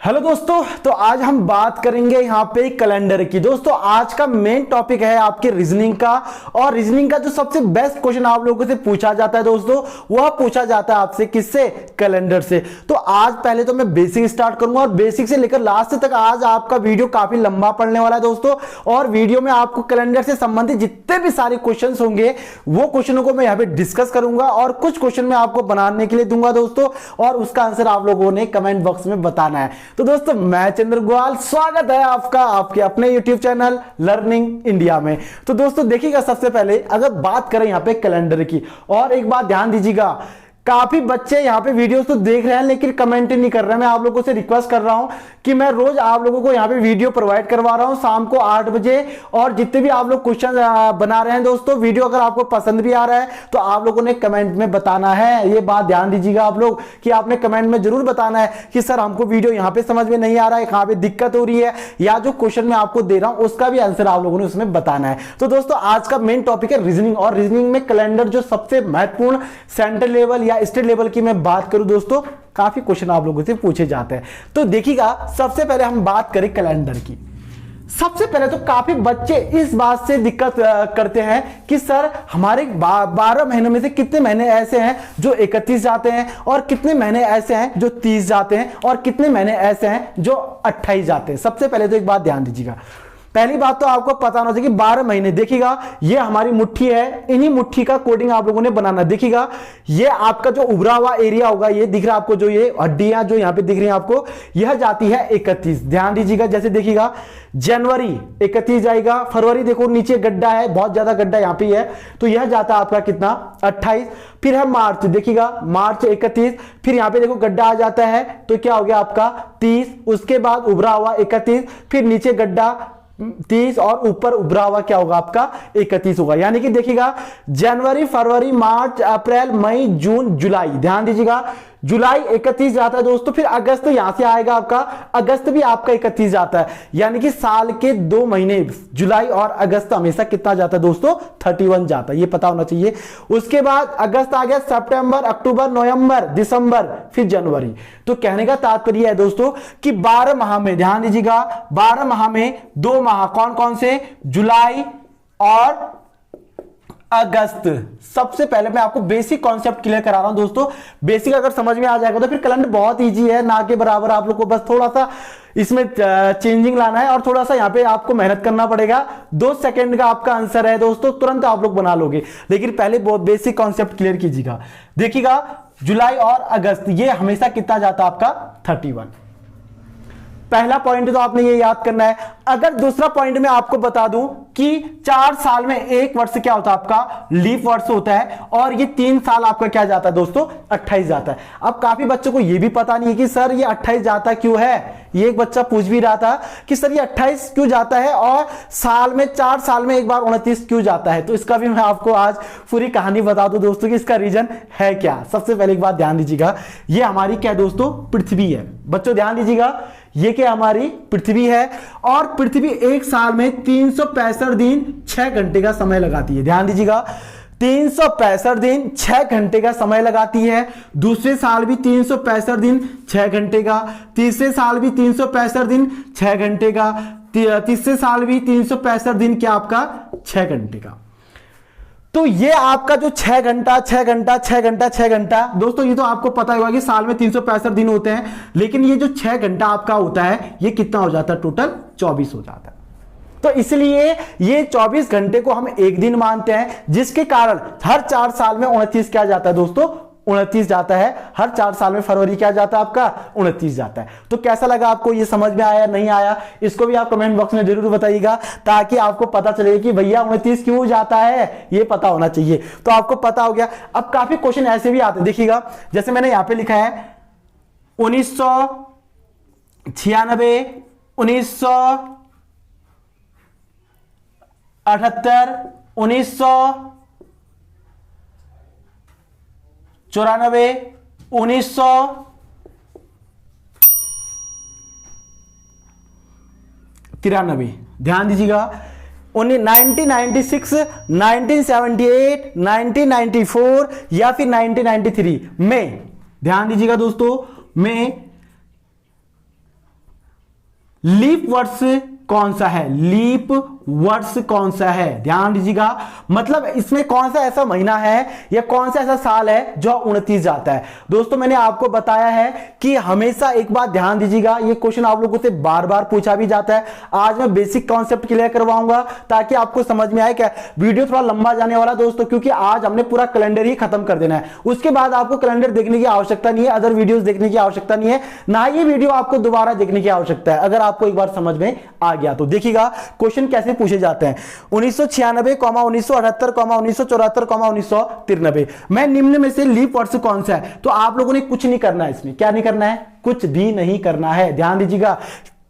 Hello दोस्तों, तो आज हम बात करेंगे यहाँ पे कैलेंडर की। दोस्तों आज का मेन टॉपिक है आपके रीजनिंग का, और रीजनिंग का जो सबसे बेस्ट क्वेश्चन आप लोगों से पूछा जाता है दोस्तों, वह पूछा जाता है आपसे किससे? कैलेंडर से। तो आज पहले तो मैं बेसिक स्टार्ट करूंगा और बेसिक से लेकर लास्ट तक आज आपका वीडियो काफी लंबा पड़ने वाला है दोस्तों। और वीडियो में आपको कैलेंडर से संबंधित जितने भी सारे क्वेश्चन होंगे वो क्वेश्चनों को मैं यहाँ पे डिस्कस करूंगा और कुछ क्वेश्चन मैं आपको बनाने के लिए दूंगा दोस्तों, और उसका आंसर आप लोगों ने कमेंट बॉक्स में बताना है। तो दोस्तों मैं चंद्र ग्वाल, स्वागत है आपका आपके अपने YouTube चैनल लर्निंग इंडिया में। तो दोस्तों देखिएगा, सबसे पहले अगर बात करें यहाँ पे कैलेंडर की, और एक बात ध्यान दीजिएगा, काफी बच्चे यहाँ पे वीडियोस तो देख रहे हैं लेकिन कमेंट नहीं कर रहे हैं। मैं आप लोगों से रिक्वेस्ट कर रहा हूं कि मैं रोज आप लोगों को यहाँ पे वीडियो प्रोवाइड करवा रहा हूं शाम को 8 बजे, और जितने भी आप लोग क्वेश्चन बना रहे हैं दोस्तों, वीडियो अगर आपको पसंद भी आ रहा है तो आप लोगों ने कमेंट में बताना है। ये बात ध्यान दीजिएगा आप लोग कि आपने कमेंट में जरूर बताना है कि सर हमको वीडियो यहाँ पे समझ में नहीं आ रहा है, कहाँ पे दिक्कत हो रही है, या जो क्वेश्चन मैं आपको दे रहा हूं उसका भी आंसर आप लोगों ने उसमें बताना है। तो दोस्तों आज का मेन टॉपिक है रीजनिंग, और रीजनिंग में कैलेंडर जो सबसे महत्वपूर्ण सेंट्रल लेवल या स्टेट लेवल की मैं बात करूं दोस्तों, काफी क्वेश्चन आप लोगों से पूछे जाते हैं। तो देखिएगा, सबसे पहले हम बात करें कैलेंडर की। सबसे पहले तो काफी बच्चे इस बात से दिक्कत करते हैं कि सर हमारे 12 महीनों में से कितने महीने ऐसे हैं जो 31 जाते हैं, और कितने महीने ऐसे हैं जो 30 जाते हैं, और कितने महीने ऐसे हैं जो 28 जाते हैं। सबसे पहले तो एक बात ध्यान दीजिएगा, पहली बात तो आपको पता होना चाहिए कि 12 महीने, देखिएगा ये हमारी मुट्ठी है, इन्हीं मुट्ठी का कोडिंग आप लोगों ने बनाना। देखिएगा ये आपका जो उभरा हुआ एरिया होगा, ये दिख रहा है आपको, जो ये हड्डियां जो यहां पे दिख रही हैं आपको, यह जाती है 31। ध्यान दीजिएगा, जैसे देखिएगा जनवरी 31 जाएगा, फरवरी देखो नीचे गड्ढा है, बहुत ज्यादा गड्ढा यहां पे है, तो यह जाता है आपका कितना? 28। फिर है मार्च, देखिएगा मार्च 31, फिर यहां पे देखो गड्ढा आ जाता है, तो क्या हो गया आपका 30। उसके बाद उभरा हुआ 31, फिर नीचे गड्ढा 30, और ऊपर उभरा हुआ क्या होगा आपका 31 होगा। यानी कि देखिएगा जनवरी, फरवरी, मार्च, अप्रैल, मई, जून, जुलाई। ध्यान दीजिएगा जुलाई 31 जाता है दोस्तों, फिर अगस्त यहां से आएगा आपका, अगस्त भी आपका 31 जाता है। यानी कि साल के 2 महीने जुलाई और अगस्त हमेशा कितना जाता है दोस्तों? 31 जाता है, ये पता होना चाहिए। उसके बाद अगस्त आ गया, सितंबर, अक्टूबर, नवंबर, दिसंबर, फिर जनवरी। तो कहने का तात्पर्य है दोस्तों कि 12 माह में, ध्यान दीजिएगा 12 माह में 2 माह कौन कौन से? जुलाई और अगस्त। सबसे पहले मैं आपको बेसिक कॉन्सेप्ट क्लियर करा रहा हूं दोस्तों। बेसिक अगर समझ में आ जाएगा तो फिर कैलेंडर बहुत इजी है, ना के बराबर। आप लोग को बस थोड़ा सा इसमें चेंजिंग लाना है, और थोड़ा सा यहां पे आपको मेहनत करना पड़ेगा। 2 सेकंड का आपका आंसर है दोस्तों, तुरंत आप लोग बना लोगे, लेकिन पहले बहुत बेसिक कॉन्सेप्ट क्लियर कीजिएगा। देखिएगा जुलाई और अगस्त ये हमेशा कितना जाता है आपका? 31। पहला पॉइंट तो आपने ये याद करना है। अगर दूसरा पॉइंट में आपको बता दूं कि 4 साल में एक वर्ष क्या होता है आपका? लीप वर्ष होता है, और ये 3 साल आपका क्या जाता है दोस्तों? 28 जाता है। अब काफी बच्चों को ये भी पता नहीं है कि सर ये 28 जाता क्यों है। ये एक बच्चा पूछ भी रहा था कि सर ये 28 क्यों जाता है, और साल में 4 साल में एक बार 29 क्यों जाता है। तो इसका भी मैं आपको आज पूरी कहानी बता दूं दोस्तों कि इसका रीजन है क्या। सबसे पहले एक बात ध्यान दीजिएगा, ये हमारी क्या दोस्तों? पृथ्वी है। बच्चों ध्यान दीजिएगा, ये क्या हमारी पृथ्वी है, और पृथ्वी एक साल में 365 दिन 6 घंटे का समय लगाती है। ध्यान दीजिएगा 365 दिन 6 घंटे का समय लगाती है। दूसरे साल भी 365 दिन 6 घंटे का, तीसरे साल भी 365 दिन 6 घंटे का, तीसरे साल भी 365 दिन क्या आपका? 6 घंटे का। तो ये आपका जो 6 घंटा 6 घंटा 6 घंटा 6 घंटा दोस्तों, ये तो आपको पता होगा कि साल में 365 दिन होते हैं, लेकिन ये जो 6 घंटा आपका होता है ये कितना हो जाता है? टोटल 24 हो जाता है। तो इसलिए ये 24 घंटे को हम एक दिन मानते हैं, जिसके कारण हर 4 साल में 29 क्या जाता है दोस्तों? 29 जाता है। हर 4 साल में फरवरी क्या जाता है आपका? 29 जाता है। तो कैसा लगा आपको? ये समझ में आया नहीं आया? इसको भी आप कमेंट बॉक्स में जरूर बताइएगा, ताकि आपको पता चले कि भैया 29 क्यों जाता है, ये पता होना चाहिए। तो आपको पता हो गया। अब काफी क्वेश्चन ऐसे भी आते हैं, देखिएगा जैसे मैंने यहां पे लिखा है 1996, 1978, 1994, 1993। ध्यान दीजिएगा 1996, 1978, 1994 या फिर 1993 में। ध्यान दीजिएगा दोस्तों, में लीप वर्ष कौन सा है, लीप वर्ष कौन सा है, ध्यान दीजिएगा। मतलब इसमें कौन सा ऐसा महीना है या कौन सा ऐसा साल है जो 29 जाता है। दोस्तों मैंने आपको बताया है कि हमेशा एक बात ध्यान दीजिएगा, ये क्वेश्चन आप लोगों से बार बार पूछा भी जाता है। आज मैं बेसिक कॉन्सेप्ट क्लियर करवाऊंगा ताकि आपको समझ में आए। क्या वीडियो थोड़ा लंबा जाने वाला दोस्तों, क्योंकि आज हमने पूरा कैलेंडर ही खत्म कर देना है। उसके बाद आपको कैलेंडर देखने की आवश्यकता नहीं है, अदर वीडियोस देखने की आवश्यकता नहीं है, ना ये वीडियो आपको दोबारा देखने की आवश्यकता है, अगर आपको एक बार समझ में आ गया तो। देखिएगा क्वेश्चन कैसे पूछे जाते हैं। 1996, 1978, 1974, 1993 में निम्न में से लीप वर्ष कौन सा है। तो आप लोगों ने कुछ नहीं करना है, इसमें क्या नहीं करना है, कुछ भी नहीं करना है। ध्यान दीजिएगा,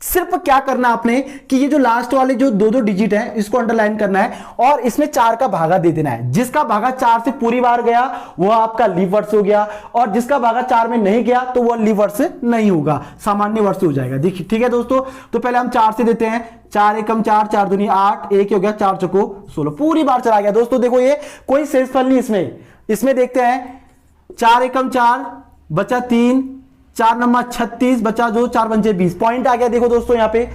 सिर्फ क्या करना आपने कि ये जो लास्ट वाले जो दो दो डिजिट है इसको अंडरलाइन करना है और इसमें 4 का भागा दे देना है। जिसका भागा 4 से पूरी बार गया वो आपका लीप वर्ष हो गया, और जिसका भागा 4 में नहीं गया तो वो लीप वर्ष नहीं होगा, सामान्य वर्ष हो जाएगा। देखिए ठीक है दोस्तों, तो पहले हम 4 से देते हैं। 4 एकम 4, 4 दूनी 8, 1 हो गया, 4 चौको 16, पूरी बार चला गया। दोस्तों देखो ये कोई शेषफल नहीं इसमें देखते हैं। 4 एकम 4 बचा 3, 4 नंबर 36 बचा 2, 4 पंचे 20, पॉइंट आ गया। देखो दोस्तों यहाँ पे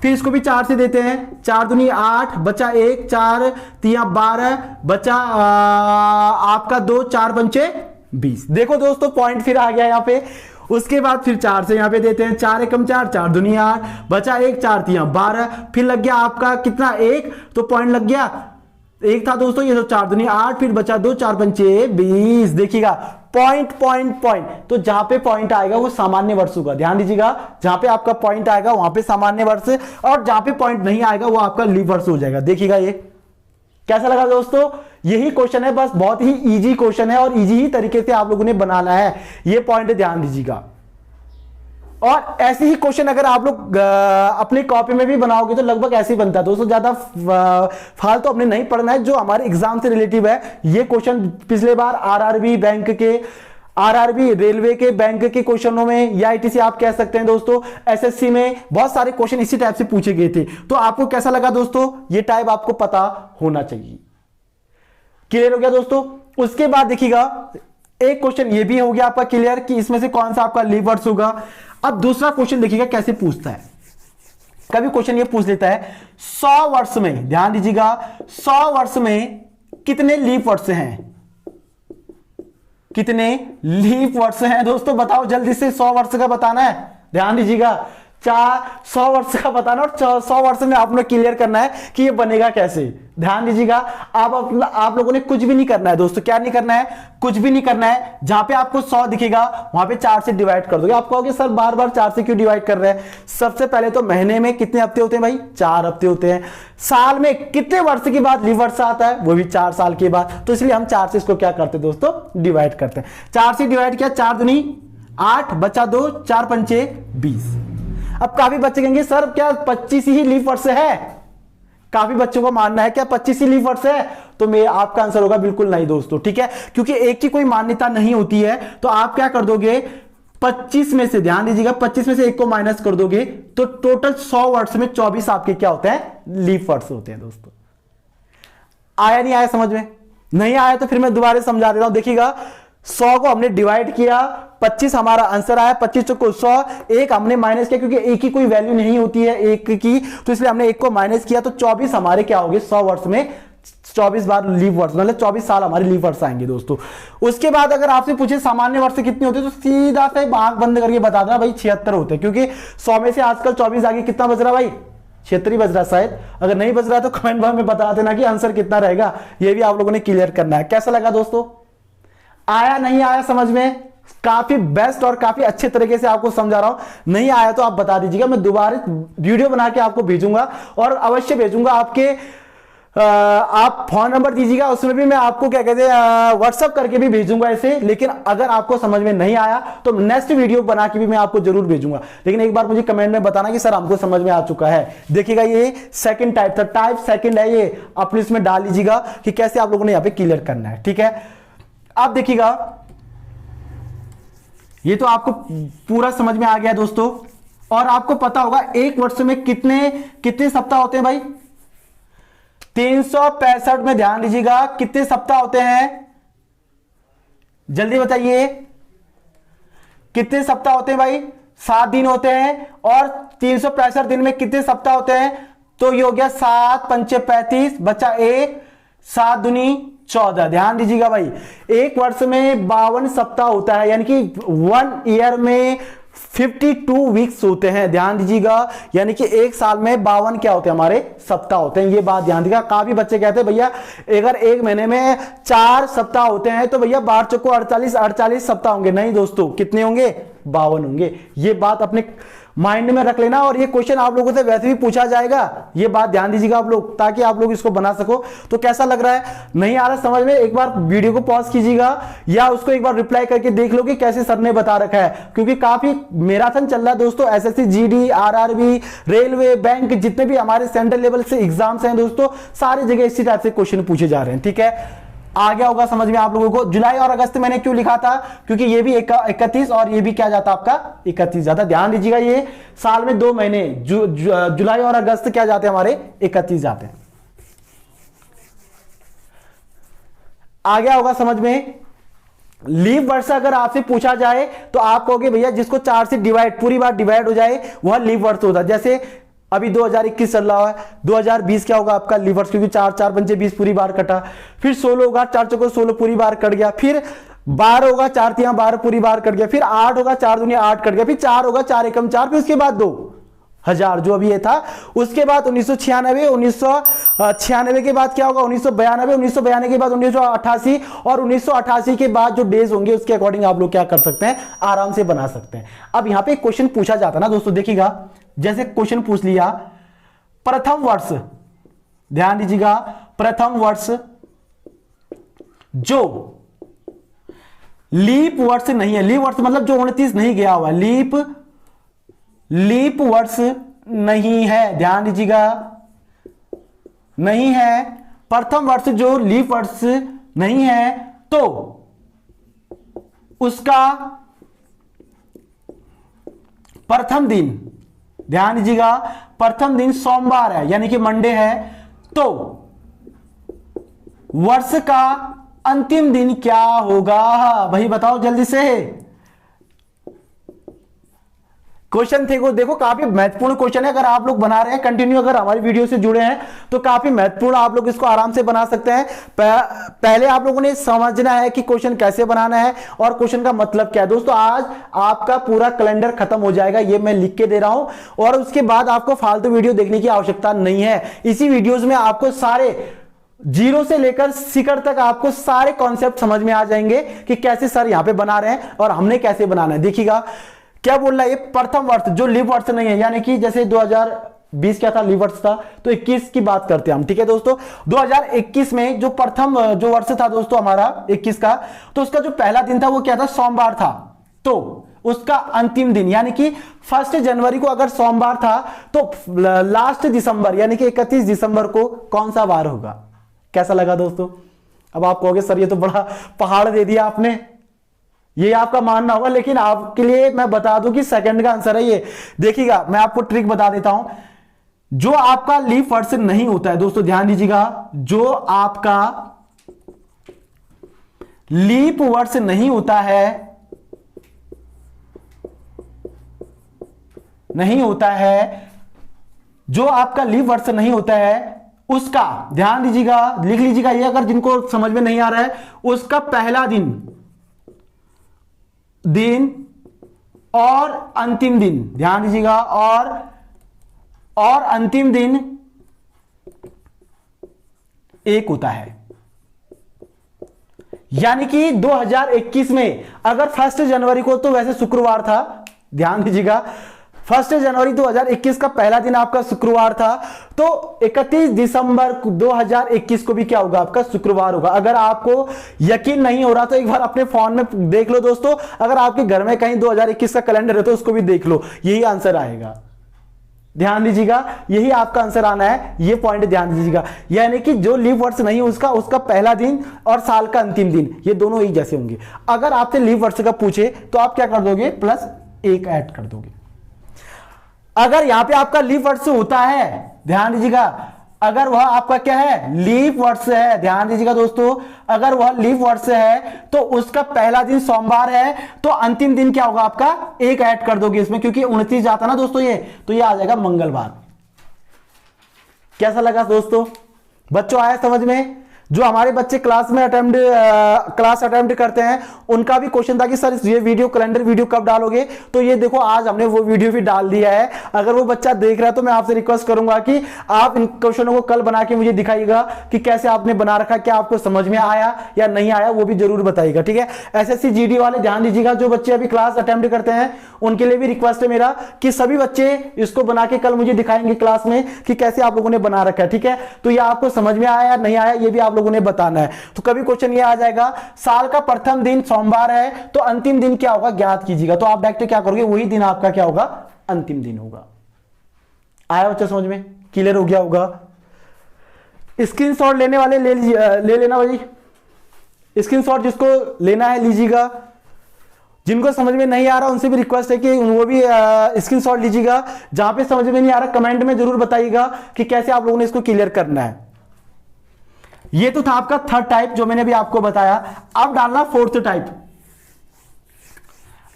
फिर इसको भी 4 से देते हैं। 4 दूनी 8 बचा 1, 4 तिया 12 बचा आपका 2, 4 पंचे 20। देखो दोस्तों पॉइंट फिर आ गया यहाँ पे। उसके बाद फिर 4 से यहाँ पे देते हैं। 4 एकम 4, 4 दूनी 8 बचा 1, 4 तिया 12, फिर लग गया आपका कितना 1, तो पॉइंट लग गया 1 था दोस्तों, ये तो 4 दूनी 8 फिर बचा 2, 4 पंचे 20। देखिएगा पॉइंट पॉइंट पॉइंट, तो जहां पे पॉइंट आएगा वो सामान्य वर्ष होगा। ध्यान दीजिएगा, जहां पे आपका पॉइंट आएगा वहां पे सामान्य वर्ष, और जहां पे पॉइंट नहीं आएगा वो आपका लीप वर्ष हो जाएगा। देखिएगा ये कैसा लगा दोस्तों, यही क्वेश्चन है, बस बहुत ही इजी क्वेश्चन है और इजी ही तरीके से आप लोगों ने बनाना है। ये पॉइंट ध्यान दीजिएगा, और ऐसे ही क्वेश्चन अगर आप लोग अपनी कॉपी में भी बनाओगे तो लगभग ऐसे ही बनता है दोस्तों। ज्यादा फालतू हमने नहीं पढ़ना है, जो हमारे एग्जाम से रिलेटिव है। ये क्वेश्चन पिछले बार आरआरबी बैंक के, आरआरबी रेलवे के बैंक के क्वेश्चनों में, या आईटीसी आप कह सकते हैं दोस्तों, एसएससी में बहुत सारे क्वेश्चन इसी टाइप से पूछे गए थे। तो आपको कैसा लगा दोस्तों, ये टाइप आपको पता होना चाहिए। क्लियर हो गया दोस्तों। उसके बाद देखिएगा एक क्वेश्चन ये भी हो गया आपका क्लियर कि इसमें से कौन सा आपका लीप वर्ष होगा। अब दूसरा क्वेश्चन देखिएगा कैसे पूछता है। कभी क्वेश्चन ये पूछ लेता है 100 वर्ष में, ध्यान दीजिएगा, 100 वर्ष में कितने लीप वर्ष हैं, कितने लीप वर्ष हैं दोस्तों, बताओ जल्दी से। 100 वर्ष का बताना है, ध्यान दीजिएगा, 100 वर्ष का बताना और 100 वर्ष में आपने क्लियर करना है कि ये बनेगा कैसे। ध्यान दीजिएगा, आप लोगों ने कुछ भी नहीं करना है दोस्तों। क्या नहीं करना है, कुछ भी नहीं करना है। जहां पे आपको 100 दिखेगा वहां पे 4 से डिवाइड कर दोगे। आप कहोगे सर बार बार 4 से क्यों डिवाइड कर रहे हैं। सबसे पहले तो महीने में कितने हफ्ते होते हैं भाई, 4 हफ्ते होते हैं। साल में कितने वर्ष के बाद लीप वर्ष आता है, वो भी 4 साल के बाद। तो इसलिए हम 4 से इसको क्या करते हैं दोस्तों, डिवाइड करते हैं। 4 से डिवाइड किया, 4 दूनी 8 बचा 2, 4 पंचे 20। अब काफी बच्चे कहेंगे सर क्या 25 ही लीप वर्ष है, काफी बच्चों का मानना है क्या 25 ही लीप वर्ष है। तो मेरा आपका आंसर होगा बिल्कुल नहीं दोस्तों, ठीक है, क्योंकि एक की कोई मान्यता नहीं होती है। तो आप क्या कर दोगे, 25 में से, ध्यान दीजिएगा, 25 में से 1 को माइनस कर दोगे तो टोटल 100 वर्ष में 24 आपके क्या होते हैं, लीप वर्ष होते हैं दोस्तों। आया नहीं आया समझ में, नहीं आया तो फिर मैं दोबारा समझा दे रहा हूं। देखिएगा 100 को हमने डिवाइड किया, 25 हमारा आंसर आया, 25 को 100, 1 हमने माइनस किया क्योंकि 1 की कोई वैल्यू नहीं होती है 1 की, तो इसलिए हमने 1 को माइनस किया। तो 24 हमारे क्या होंगे 100 वर्ष में, 24 बार लीप वर्ष, मतलब 24 साल हमारे लीप वर्ष आएंगे दोस्तों। उसके बाद अगर आपसे पूछे सामान्य वर्ष कितने होते हैं तो सीधा से आंख बंद करके बता देना भाई 76 होते हैं, क्योंकि 100 में से आजकल 24 आगे कितना बच रहा भाई, 76 बज रहा शायद। अगर नहीं बज रहा तो कमेंट बॉक्स में बता देना कि आंसर कितना रहेगा। यह भी आप लोगों ने क्लियर करना है। कैसा लगा दोस्तों, आया नहीं आया समझ में, काफी बेस्ट और काफी अच्छे तरीके से आपको समझा रहा हूं। नहीं आया तो आप बता दीजिएगा, मैं दोबारा वीडियो बना के आपको भेजूंगा और अवश्य भेजूंगा। आपके आप फोन नंबर दीजिएगा, उसमें भी मैं आपको क्या कहते हैं व्हाट्सअप करके भी भेजूंगा ऐसे। लेकिन अगर आपको समझ में नहीं आया तो नेक्स्ट वीडियो बना के भी मैं आपको जरूर भेजूंगा। लेकिन एक बार मुझे कमेंट में बताना कि सर हमको समझ में आ चुका है। देखिएगा ये सेकंड टाइप था, टाइप सेकंड है ये, अपने इसमें डाल लीजिएगा कि कैसे आप लोगों ने यहां पे क्लियर करना है, ठीक है। आप देखिएगा ये तो आपको पूरा समझ में आ गया दोस्तों। और आपको पता होगा एक वर्ष में कितने सप्ताह होते हैं भाई, 365 में। ध्यान दीजिएगा कितने सप्ताह होते हैं, जल्दी बताइए कितने सप्ताह होते हैं भाई, 7 दिन होते हैं और 365 दिन में कितने सप्ताह होते हैं? तो ये हो गया 7 पंचे 35, बचा 1, 7 दूनी 14। ध्यान दीजिएगा भाई, एक वर्ष में 52 सप्ताह होता है, यानी कि 1 ईयर में 52 वीक्स होते हैं। ध्यान दीजिएगा, यानी कि एक साल में 52 क्या होते हैं? हमारे सप्ताह होते हैं। ये बात ध्यान दीजिएगा। काफी बच्चे कहते हैं भैया अगर एक महीने में 4 सप्ताह होते हैं तो भैया 12 चौको 48 सप्ताह होंगे। नहीं दोस्तों, कितने होंगे? 52 होंगे। ये बात अपने माइंड में रख लेना, और ये क्वेश्चन आप लोगों से वैसे भी पूछा जाएगा। ये बात ध्यान दीजिएगा आप लोग, ताकि आप लोग इसको बना सको। तो कैसा लग रहा है? नहीं आ रहा समझ में? एक बार वीडियो को पॉज कीजिएगा या उसको एक बार रिप्लाई करके देख लो कि कैसे सर ने बता रखा है, क्योंकि काफी मैराथन चल रहा है दोस्तों। SSC, GD, RRB, railway, bank, जितने भी हमारे सेंट्रल लेवल से एग्जाम्स हैं दोस्तों, सारी जगह इसी टाइप से क्वेश्चन पूछे जा रहे हैं। ठीक है, आ गया होगा समझ में आप लोगों को। जुलाई और अगस्त मैंने क्यों लिखा था? क्योंकि ये भी 31 और ये भी क्या जाता आपका 31 जाता। ध्यान दीजिएगा, ये साल में 2 महीने जुलाई और अगस्त क्या जाते हैं हमारे? 31 जाते हैं। आ गया होगा समझ में। लीप वर्ष अगर आपसे पूछा जाए तो आप कहोगे भैया जिसको 4 से डिवाइड, पूरी बार डिवाइड हो जाए वह लीप वर्ष होता है। जैसे अभी 2021 चल रहा है, 2020 क्या होगा आपका? लीप वर्ष, क्योंकि 4 4 पंचे 20 पूरी बार कटा। फिर 16 होगा, 4 चौको 16 पूरी बार कट गया। फिर 12 होगा, 4 तिहां 12 पूरी बार कट गया। फिर 8 होगा, 4 दूनी 8 कट गया। फिर 4 होगा, 4 एकम 4। फिर उसके बाद 2000 जो अभी ये था। उसके बाद 1996 के बाद क्या होगा? 1992 के बाद 1988, और 1988 के बाद जो डेज होंगे उसके अकॉर्डिंग आप लोग क्या कर सकते हैं? आराम से बना सकते हैं। अब यहां पे एक क्वेश्चन पूछा जाता है ना दोस्तों, देखिएगा। जैसे क्वेश्चन पूछ लिया प्रथम वर्ष, ध्यान दीजिएगा, प्रथम वर्ष जो लीप वर्ष नहीं है। लीप वर्ष मतलब जो 29 नहीं गया हुआ, लीप वर्ष नहीं है। ध्यान दीजिएगा, नहीं है। प्रथम वर्ष जो लीप वर्ष नहीं है तो उसका प्रथम दिन, ध्यान दीजिएगा, प्रथम दिन सोमवार है, यानी कि मंडे है। तो वर्ष का अंतिम दिन क्या होगा भाई? बताओ जल्दी से। क्वेश्चन थे वो, देखो काफी महत्वपूर्ण क्वेश्चन है। अगर आप लोग बना रहे हैं कंटिन्यू, अगर हमारी वीडियो से जुड़े हैं तो काफी महत्वपूर्ण, आप लोग इसको आराम से बना सकते हैं। पहले आप लोगों ने समझना है कि क्वेश्चन कैसे बनाना है और क्वेश्चन का मतलब क्या है। दोस्तों आज आपका पूरा कैलेंडर खत्म हो जाएगा, ये मैं लिख के दे रहा हूं, और उसके बाद आपको फालतू वीडियो देखने की आवश्यकता नहीं है। इसी वीडियोज में आपको सारे जीरो से लेकर शिखर तक आपको सारे कॉन्सेप्ट समझ में आ जाएंगे कि कैसे सर यहां पे बना रहे हैं और हमने कैसे बनाना है। देखिएगा क्या बोल रहा है, ये प्रथम वर्ष जो लीप वर्ष नहीं है, यानी कि जैसे 2020 क्या था? लीप वर्ष था। तो 21 की बात करते हैं हम। ठीक है दोस्तों, 2021 में जो प्रथम जो वर्ष था दोस्तों हमारा 21 का, तो उसका जो पहला दिन था वो क्या था? सोमवार था। तो उसका अंतिम दिन यानी कि 1 जनवरी को अगर सोमवार था तो लास्ट दिसंबर यानी कि 31 दिसंबर को कौन सा वार होगा? कैसा लगा दोस्तों? अब आप कहोगे सर ये तो बड़ा पहाड़ दे दिया आपने, ये आपका मानना होगा, लेकिन आपके लिए मैं बता दूं कि सेकंड का आंसर है ये। देखिएगा मैं आपको ट्रिक बता देता हूं। जो आपका लीप वर्ष नहीं होता है दोस्तों, ध्यान दीजिएगा, जो आपका लीप वर्ष नहीं होता है, जो आपका लीप वर्ष नहीं होता है उसका, ध्यान दीजिएगा, लिख लीजिएगा ये अगर जिनको समझ में नहीं आ रहा है, उसका पहला दिन और अंतिम दिन, ध्यान दीजिएगा, और अंतिम दिन एक होता है। यानी कि 2021 में अगर 1 जनवरी को, तो वैसे शुक्रवार था, ध्यान दीजिएगा, 1 जनवरी 2021 का पहला दिन आपका शुक्रवार था, तो 31 दिसंबर 2021 को भी क्या होगा? आपका शुक्रवार होगा। अगर आपको यकीन नहीं हो रहा तो एक बार अपने फोन में देख लो दोस्तों, अगर आपके घर में कहीं 2021 का कैलेंडर है तो उसको भी देख लो, यही आंसर आएगा। ध्यान दीजिएगा, यही आपका आंसर आना है, ये पॉइंट ध्यान दीजिएगा। यानी कि जो लीप वर्ष नहीं उसका पहला दिन और साल का अंतिम दिन, ये दोनों एक जैसे होंगे। अगर आपसे लीप वर्ष का पूछे तो आप क्या कर दोगे? +1 ऐड कर दोगे। अगर यहां पे आपका लीप वर्ष होता है, ध्यान दीजिएगा, अगर वह आपका क्या है, लीप वर्ष से है, ध्यान दीजिएगा दोस्तों, अगर वह लीप वर्ष से है तो उसका पहला दिन सोमवार है, तो अंतिम दिन क्या होगा आपका, एक ऐड कर दोगे इसमें, क्योंकि 29 जाता ना दोस्तों ये, तो ये आ जाएगा मंगलवार। कैसा लगा दोस्तों, बच्चों आया समझ में? जो हमारे बच्चे क्लास अटेम्प्ट करते हैं उनका भी क्वेश्चन था कि सर ये वीडियो कैलेंडर वीडियो कब डालोगे, तो ये देखो आज हमने वो वीडियो भी डाल दिया है। अगर वो बच्चा देख रहा है तो मैं आपसे रिक्वेस्ट करूंगा कि आप इन क्वेश्चनों को कल बना के मुझे दिखाइएगा कि कैसे आपने बना रखा, क्या आपको समझ में आया या नहीं आया, वो भी जरूर बताइएगा, ठीक है। एसएससी जीडी वाले ध्यान दीजिएगा, जो बच्चे अभी क्लास अटेम्प्ट करते हैं उनके लिए भी रिक्वेस्ट है मेरा कि सभी बच्चे इसको बना के कल मुझे दिखाएंगे क्लास में कि कैसे आप लोगों ने बना रखा है, ठीक है। तो ये आपको समझ में आया नहीं आया ये भी आप लोगों ने बताना है। तो कभी क्वेश्चन ये आ जाएगा, साल का प्रथम दिन सोमवार है तो अंतिम दिन क्या होगा ज्ञात कीजिएगा, तो आप डायरेक्ट क्या करोगे, वही दिन आपका क्या होगा, अंतिम दिन होगा। आया बच्चा समझ में, क्लियर हो गया होगा? स्क्रीनशॉट लेने वाले ले लेना भाई, स्क्रीनशॉट जिसको लेना है लीजिएगा, जिनको समझ में नहीं आ रहा उनसे भी रिक्वेस्ट है कि वो भी स्क्रीनशॉट लीजिएगा। जहां पे समझ में नहीं आ रहा कमेंट में जरूर बताइएगा कि कैसे आप लोगों ने इसको क्लियर करना है। ये तो था आपका थर्ड टाइप जो मैंने भी आपको बताया। अब डालना फोर्थ टाइप।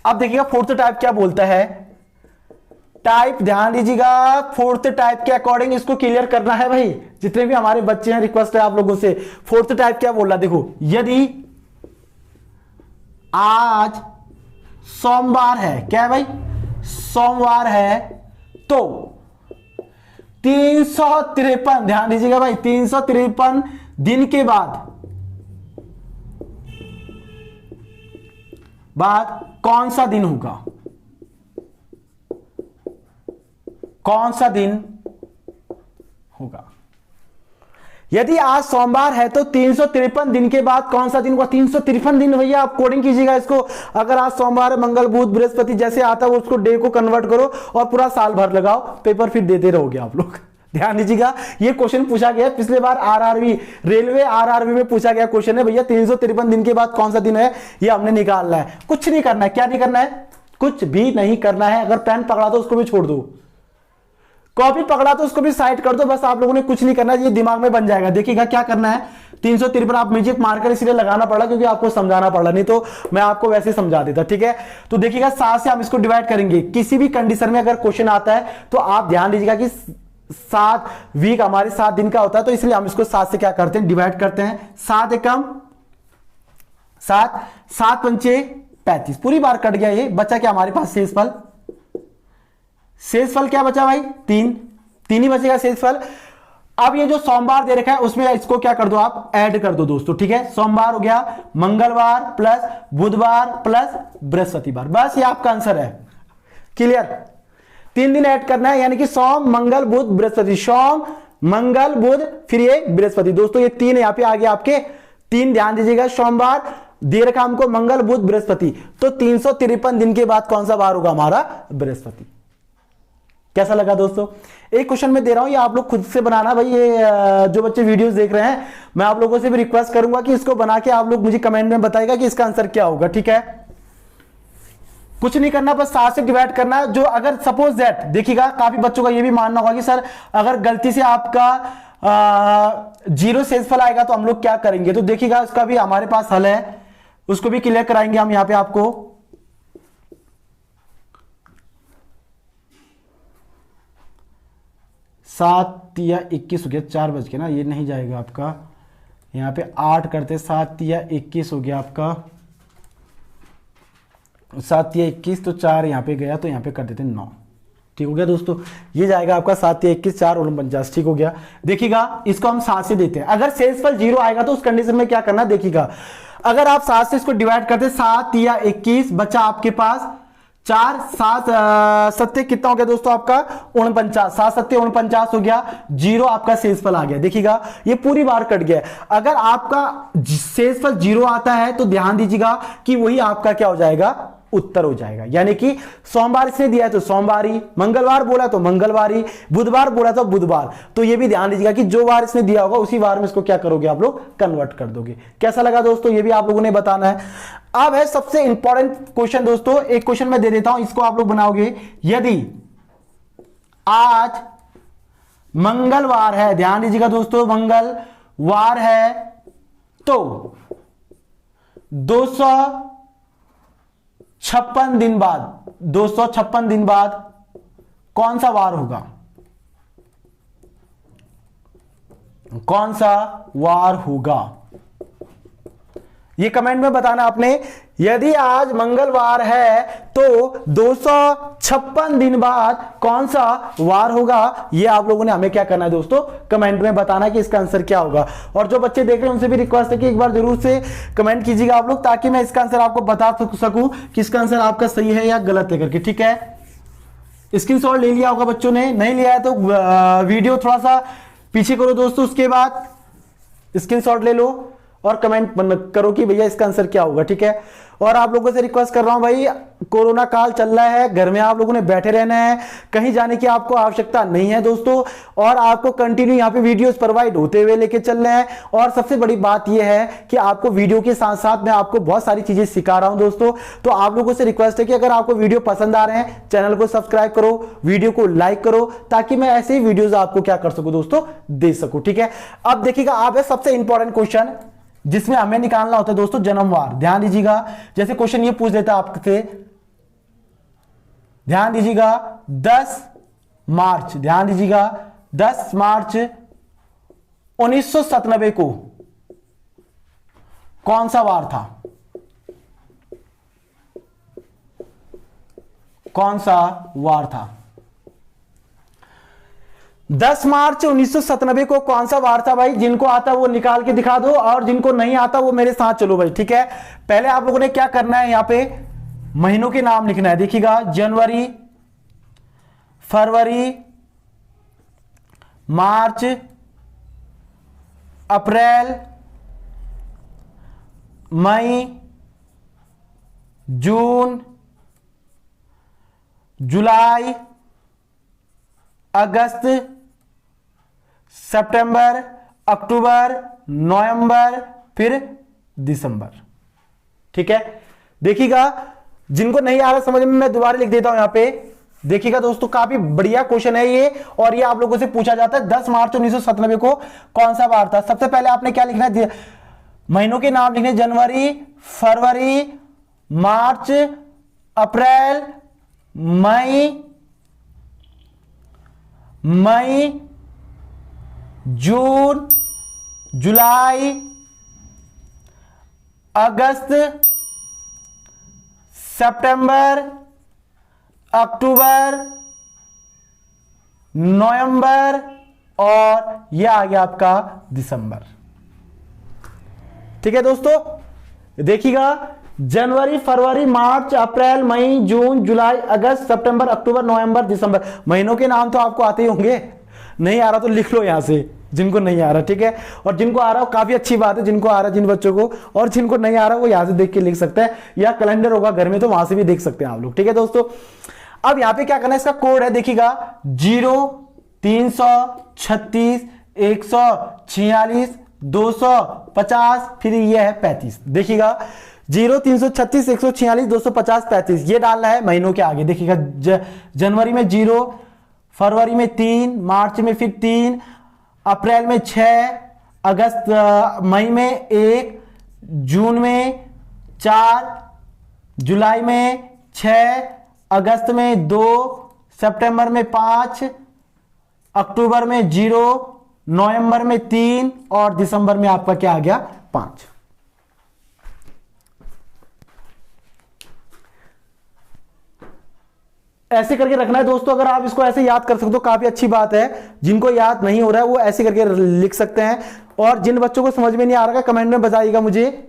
अब देखिएगा फोर्थ टाइप क्या बोलता है, टाइप ध्यान दीजिएगा, फोर्थ टाइप के अकॉर्डिंग इसको क्लियर करना है भाई, जितने भी हमारे बच्चे हैं रिक्वेस्ट है आप लोगों से। फोर्थ टाइप क्या बोल रहा, देखो, यदि आज सोमवार है, क्या है भाई, सोमवार है, तो 353, ध्यान दीजिएगा भाई, 353 दिन के बाद कौन सा दिन होगा, कौन सा दिन होगा। यदि आज सोमवार है तो 353 दिन के बाद कौन सा दिन होगा, 353 दिन भैया आप कोडिंग कीजिएगा इसको। अगर आज सोमवार, मंगल, बुध, बृहस्पति जैसे आता है उसको डे को कन्वर्ट करो और पूरा साल भर लगाओ, पेपर फिर देते रहोगे आप लोग। ध्यान दीजिएगा, ये क्वेश्चन पूछा गया पिछले बार आरआरबी, रेलवे आरआरबी में पूछा गया क्वेश्चन है भैया, 353 दिन के बाद कौन सा दिन है ये हमने निकालना है। कुछ नहीं करना है, क्या नहीं करना है, कुछ भी नहीं करना है। अगर पेन पकड़ा तो उसको भी छोड़ दो, कॉपी पकड़ा तो उसको भी साइड कर दो, बस आप लोगों ने कुछ नहीं करना है, ये दिमाग में बन जाएगा। देखिएगा क्या करना है, 353 आप म्यूजिक मार्कर इसलिए लगाना पड़ा क्योंकि आपको समझाना पड़ा, नहीं तो मैं आपको वैसे समझा देता, ठीक है। तो देखिएगा 7 से हम इसको डिवाइड करेंगे। किसी भी कंडीशन में अगर क्वेश्चन आता है तो आप ध्यान दीजिएगा कि 7 वीक हमारे 7 दिन का होता है, तो इसलिए हम इसको 7 से क्या करते हैं, डिवाइड करते हैं। 7 एकम 7, 7 पंचे 35, पूरी बार कट गया, ये बचा क्या हमारे पास शेषफल। शेषफल क्या बचा भाई, 3 ही बचेगा शेषफल। अब ये जो सोमवार दे रखा है उसमें इसको क्या कर दो, आप ऐड कर दो दोस्तों, ठीक है। सोमवार हो गया, मंगलवार प्लस बुधवार प्लस बृहस्पतिवार, बस ये आपका आंसर है, क्लियर। 3 दिन ऐड करना है, यानी कि सोम मंगल बुध बृहस्पति, सोम मंगल बुध फिर ये बृहस्पति। दोस्तों ये 3 यहां पे आ गया आपके 3, ध्यान दीजिएगा। सोमवार दे रखा हमको, मंगल बुध बृहस्पति, तो 353 दिन के बाद कौन सा बार होगा हमारा, बृहस्पति। कैसा लगा दोस्तों, एक क्वेश्चन में दे रहा हूं, ये आप लोग खुद से बनाना भाई। ये जो बच्चे वीडियोस देख रहे हैं, मैं आप लोगों से भी रिक्वेस्ट करूंगा कि इसको बना के आप लोग मुझे कमेंट में बताइएगा कि इसका आंसर क्या होगा, ठीक है। कुछ नहीं करना, बस 7 से डिवाइड करना है। जो अगर सपोज दैट, देखिएगा काफी बच्चों का ये भी मानना होगा कि सर अगर गलती से आपका 0 शेषफल आएगा तो हम लोग क्या करेंगे, तो देखिएगा उसका भी हमारे पास हल है, उसको भी क्लियर कराएंगे हम यहां पे आपको। 7 या 21 हो गया, 4 बज के ना, ये नहीं जाएगा आपका, यहाँ पे 8 करते, 7 या 21 हो गया आपका, 7 या 21 तो 4 यहाँ पे गया, तो यहाँ पे कर देते 9, ठीक हो गया दोस्तों। ये जाएगा आपका 7 या 21, 4 49, ठीक हो गया। देखिएगा इसको हम 7 से देते हैं, अगर शेषफल 0 आएगा तो उस कंडीशन में क्या करना, देखिएगा अगर आप 7 से इसको डिवाइड करते, 7 या 21 बचा आपके पास 4, 7 सत्ते कितना हो गया दोस्तों आपका 49, 7 सत्ते 49 हो गया, 0 आपका शेषफल आ गया। देखिएगा ये पूरी बार कट गया। अगर आपका शेषफल 0 आता है तो ध्यान दीजिएगा कि वही आपका क्या हो जाएगा, उत्तर हो जाएगा। यानी कि सोमवार इसने दिया है तो सोमवारी, मंगलवार बोला तो मंगलवारी, बुधवार बोला तो बुधवार। तो ये भी ध्यान दीजिएगा कि जो वार इसने दिया होगा उसी वार में इसको क्या करोगे आप लोग, कन्वर्ट कर दोगे। कैसा लगा दोस्तों, ये भी आप लोगों ने बताना है। अब है सबसे इंपॉर्टेंट क्वेश्चन दोस्तों, एक क्वेश्चन मैं दे देता हूं, इसको आप लोग बनाओगे। यदि आज मंगलवार है, ध्यान दीजिएगा दोस्तों, मंगलवार है तो 256 दिन बाद, 256 दिन बाद कौन सा वार होगा, कौन सा वार होगा, ये कमेंट में बताना आपने। यदि आज मंगलवार है तो 256 दिन बाद कौन सा वार होगा, ये आप लोगों ने हमें क्या करना है दोस्तों, कमेंट में बताना कि इसका आंसर क्या होगा। और जो बच्चे देख रहे हैं उनसे भी रिक्वेस्ट है कि एक बार जरूर से कमेंट कीजिएगा आप लोग, ताकि मैं इसका आंसर आपको बता सकूं कि इसका आंसर आपका सही है या गलत है करके, ठीक है। स्क्रीनशॉट ले लिया होगा बच्चों ने, नहीं लिया है तो वीडियो थोड़ा सा पीछे करो दोस्तों, उसके बाद स्क्रीनशॉट ले लो और कमेंट करो कि भैया इसका आंसर क्या होगा, ठीक है। और आप लोगों से रिक्वेस्ट कर रहा हूं भाई, कोरोना काल चल रहा है, घर में आप लोगों ने बैठे रहना है, कहीं जाने की आपको आवश्यकता नहीं है दोस्तों, और आपको कंटिन्यू यहाँ पे वीडियोस प्रोवाइड होते हुए लेके चल रहे हैं। और सबसे बड़ी बात यह है कि आपको वीडियो के साथ साथ मैं आपको बहुत सारी चीजें सिखा रहा हूं दोस्तों। तो आप लोगों से रिक्वेस्ट है कि अगर आपको वीडियो पसंद आ रहे हैं, चैनल को सब्सक्राइब करो, वीडियो को लाइक करो, ताकि मैं ऐसे ही वीडियोज आपको क्या कर सकूं दोस्तों, दे सकूं, ठीक है। अब देखिएगा, आप सबसे इंपॉर्टेंट क्वेश्चन जिसमें हमें निकालना होता है दोस्तों जन्मवार, ध्यान दीजिएगा। जैसे क्वेश्चन ये पूछ देता आपसे, ध्यान दीजिएगा 10 मार्च, ध्यान दीजिएगा 10 मार्च 1997 को कौन सा वार था, कौन सा वार था, 10 मार्च 1997 को कौन सा वार था भाई। जिनको आता है वो निकाल के दिखा दो, और जिनको नहीं आता वो मेरे साथ चलो भाई, ठीक है। पहले आप लोगों ने क्या करना है, यहां पे महीनों के नाम लिखना है, देखिएगा जनवरी, फरवरी, मार्च, अप्रैल, मई, जून, जुलाई, अगस्त, सितंबर, अक्टूबर, नवंबर, फिर दिसंबर, ठीक है। देखिएगा, जिनको नहीं आ रहा समझ में मैं दोबारा लिख देता हूं यहां पे। देखिएगा दोस्तों, काफी बढ़िया क्वेश्चन है ये, और ये आप लोगों से पूछा जाता है 10 मार्च 1997 को कौन सा वार था। सबसे पहले आपने क्या लिखना है, महीनों के नाम लिखने, जनवरी, फरवरी, मार्च, अप्रैल, मई, जून, जुलाई, अगस्त, सितंबर, अक्टूबर, नवंबर, और यह आ गया आपका दिसंबर, ठीक है दोस्तों। देखिएगा, जनवरी, फरवरी, मार्च, अप्रैल, मई, जून, जुलाई, अगस्त, सितंबर, अक्टूबर, नवंबर, दिसंबर, महीनों के नाम तो आपको आते ही होंगे। नहीं आ रहा तो लिख लो यहां से, जिनको नहीं आ रहा, ठीक है। और जिनको आ रहा हो काफी अच्छी बात है, जिनको आ रहा है जिन बच्चों को, और जिनको नहीं आ रहा वो यहां से देख के लिख सकते हैं, या कैलेंडर होगा घर में तो वहां से भी देख सकते हैं आप लोग, ठीक है दोस्तों। अब यहां पे क्या करना है, इसका कोड है, देखिएगा 0, 336, 146, 250, फिर यह है 35। देखिएगा 0, 336, 146, 250, 35, ये डालना है महीनों के आगे। देखिएगा जनवरी में 0, फरवरी में 3, मार्च में फिर 3, अप्रैल में 6, अगस्त मई में 1, जून में 4, जुलाई में 6, अगस्त में 2, सितंबर में 5, अक्टूबर में 0, नवंबर में 3, और दिसंबर में आपका क्या आ गया 5। ऐसे करके रखना है दोस्तों। अगर आप इसको ऐसे याद कर सकते हो काफी अच्छी बात है, जिनको याद नहीं हो रहा है वो ऐसे करके लिख सकते हैं। और जिन बच्चों को समझ में नहीं आ रहा है कमेंट में बताइएगा मुझे,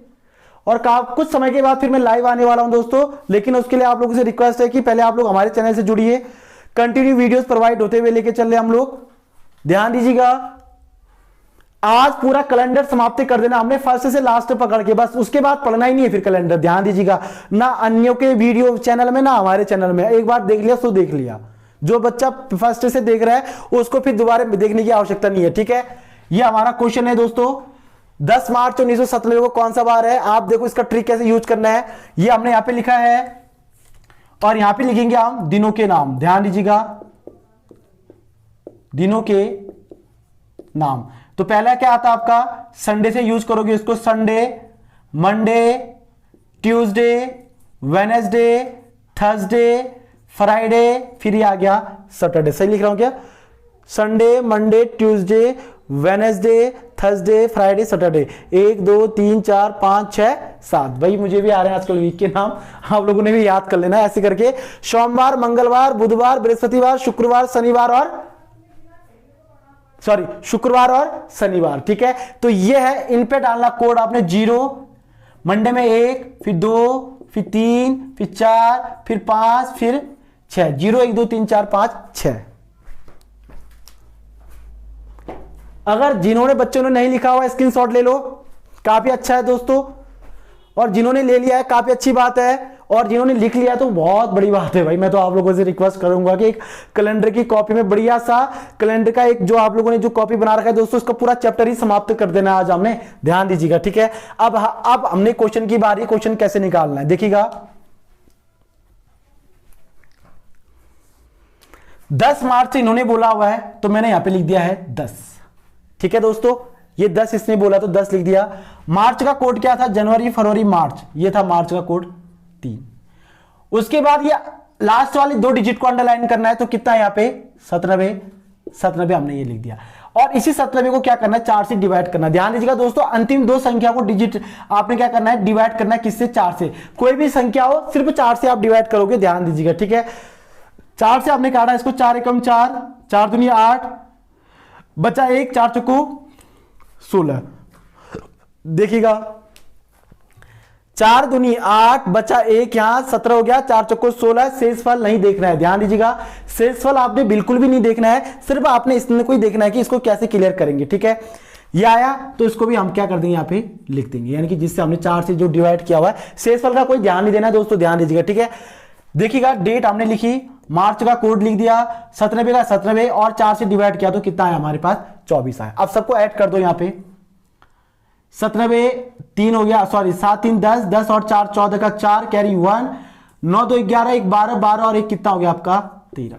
और कुछ समय के बाद फिर मैं लाइव आने वाला हूं दोस्तों। लेकिन उसके लिए आप लोगों से रिक्वेस्ट है कि पहले आप लोग हमारे चैनल से जुड़िए, कंटिन्यू वीडियोस प्रोवाइड होते हुए लेके चल रहे हम लोग। ध्यान दीजिएगा, आज पूरा कैलेंडर समाप्ति कर देना हमने, फर्स्ट से लास्ट पकड़ के, बस उसके बाद पढ़ना ही नहीं है फिर कैलेंडर। ध्यान दीजिएगा, ना अन्यों के वीडियो चैनल में ना हमारे चैनल में। एक बार देख लिया सो देख लिया, जो बच्चा फर्स्ट से देख रहा है उसको फिर दोबारा देखने की आवश्यकता नहीं है, ठीक है। ये हमारा क्वेश्चन है दोस्तों, 10 मार्च 1997 को कौन सा वार है। आप देखो इसका ट्रिक कैसे यूज करना है, ये हमने यहां पे लिखा है, और यहां पे लिखेंगे हम दिनों के नाम। ध्यान दीजिएगा, दिनों के नाम। तो पहला क्या आता है आपका, संडे से यूज करोगे इसको, Sunday, Monday, Tuesday, Wednesday, Thursday, Friday, फिर ये आ गया सैटरडे। सही लिख रहा हूं क्या? Sunday, Monday, Tuesday, Wednesday, Thursday, Friday, Saturday. 1 2 3 4 5 6 7। भाई मुझे भी आ रहे हैं आजकल वीक के नाम, आप लोगों ने भी याद कर लेना ऐसे करके। सोमवार, मंगलवार, बुधवार, बृहस्पतिवार, शुक्रवार, शनिवार और शुक्रवार और शनिवार। ठीक है, तो ये है, इन पे डालना कोड आपने 0, मंडे में 1, फिर 2, फिर 3, फिर 4, फिर 5, फिर 6। 0 1 2 3 4 5 6। अगर जिन्होंने बच्चों ने नहीं लिखा हुआ स्क्रीनशॉट ले लो, काफी अच्छा है दोस्तों, और जिन्होंने ले लिया है काफी अच्छी बात है, और जिन्होंने लिख लिया तो बहुत बड़ी बात है भाई। मैं तो आप लोगों से रिक्वेस्ट करूंगा कि एक कैलेंडर की कॉपी में बढ़िया सा कैलेंडर का एक जो आप लोगों ने जो कॉपी बना रखा है दोस्तों, उसका पूरा चैप्टर ही समाप्त कर देना आज हमने, ध्यान दीजिएगा। ठीक है, अब हमने क्वेश्चन की बारी, क्वेश्चन कैसे निकालना है देखिएगा। 10 मार्च से इन्होंने बोला हुआ है, तो मैंने यहां पे लिख दिया है 10। ठीक है दोस्तों, ये 10 इसने बोला तो 10 लिख दिया। मार्च का कोड क्या था, जनवरी, फरवरी, मार्च, ये था मार्च का कोड 3। उसके बाद ये लास्ट वाले 2 डिजिट को अंडरलाइन करना है, तो कितना है यहां पे 97। 97 हमने ये लिख दिया, और इसी 97 को क्या करना है, 4 से डिवाइड करना है। ध्यान दीजिएगा दोस्तों, अंतिम 2 संख्या को डिजिट आपने क्या करना है, डिवाइड करना है, किससे, 4 से। कोई भी संख्या हो सिर्फ 4 से आप डिवाइड करोगे, ध्यान दीजिएगा। ठीक है, 4 से आपने काटा इसको, 4 एकम 4, 4 दूनी 8, बचा 1, 4 चौको 16। देखिएगा 4 दूनी 8, बचा 1, यहां 17 हो गया, 4 चौको 16। शेषफल नहीं देखना है, ध्यान दीजिएगा, शेषफल आपने बिल्कुल भी नहीं देखना है, सिर्फ आपने इसमें कोई देखना है कि इसको कैसे क्लियर करेंगे। ठीक है, ये आया तो इसको भी हम क्या कर देंगे, यहां पे लिख देंगे, यानी कि जिससे हमने 4 से जो डिवाइड किया हुआ है। शेषफल का कोई ध्यान नहीं देना है दोस्तों, ध्यान दीजिएगा। ठीक है, देखिएगा डेट हमने लिखी, मार्च का कोड लिख दिया, 97 का 97, और 4 से डिवाइड किया तो कितना है हमारे पास, 24 आया। अब सबको ऐड कर दो, यहां पे 97 3 हो गया, सॉरी 7 3 10, 10 और 4 14 का 4, कैरी 1, 9 2 11, 1 12, 12 और 1 कितना हो गया आपका 13,